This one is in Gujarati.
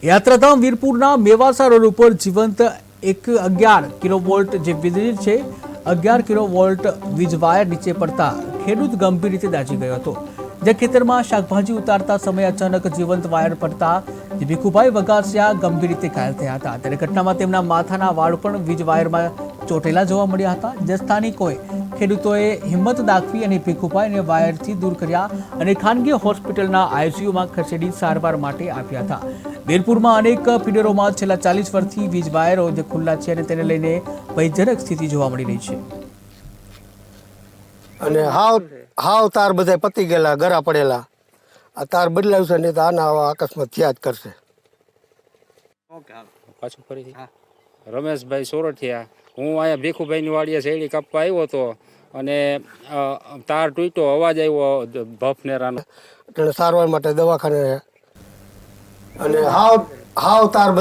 યાત્રાધામ વીરપુરના મેવાસા રોડ ઉપર જીવંત 11 કિલોવોલ્ટ જે વીજળી છે 11 કિલોવોલ્ટ વીજ વાયર નીચે પડતા ખેડૂત ગંભીર રીતે દાઝી ગયો હતો। જે ખેતરમાં શાકભાજી ઉતારતા સમયે અચાનક જીવંત વાયર પડતા ભીખુભાઈ વગાસિયા ગંભીર રીતે ઘાયલ થયા હતા। ત્યારે ઘટનામાં તેમના માથાના વાળ પણ વીજ વાયરમાં ચોટેલા જોવા મળ્યા હતા। જે સ્થાનિકોએ ખેડૂતોએ હિંમત દાખવી અને ભીખુભાઈને વાયરથી દૂર કર્યા અને ખાનગી હોસ્પિટલના આઈસીયુમાં ખસેડી સારવાર માટે આપ્યા હતા। વીરપુરમાં અનેક ફીડરોમાં છેલ્લા 40 વર્ષથી વીજ વાયરો જે ખુલ્લા છે અને તેને લઈને ભયજનક સ્થિતિ જોવા મળી રહી છે। અને હાવ તાર બધા પતી ગયેલા ગરા પડેલા આ તાર બદલાવશે નહીં તો આના આવા અકસ્માત થયા જ કરશે। પાછું ફરીથી રમેશભાઈ સોરઠિયા, હું અહીંયા ભીખુભાઈની વાડીએ શેરડી કાપવા આવ્યો હતો અને તાર તૂટ્યો, અવાજ આવ્યો ભફનેરાનો, એટલે સારવાર માટે દવાખાને અને હાવ તાર બધા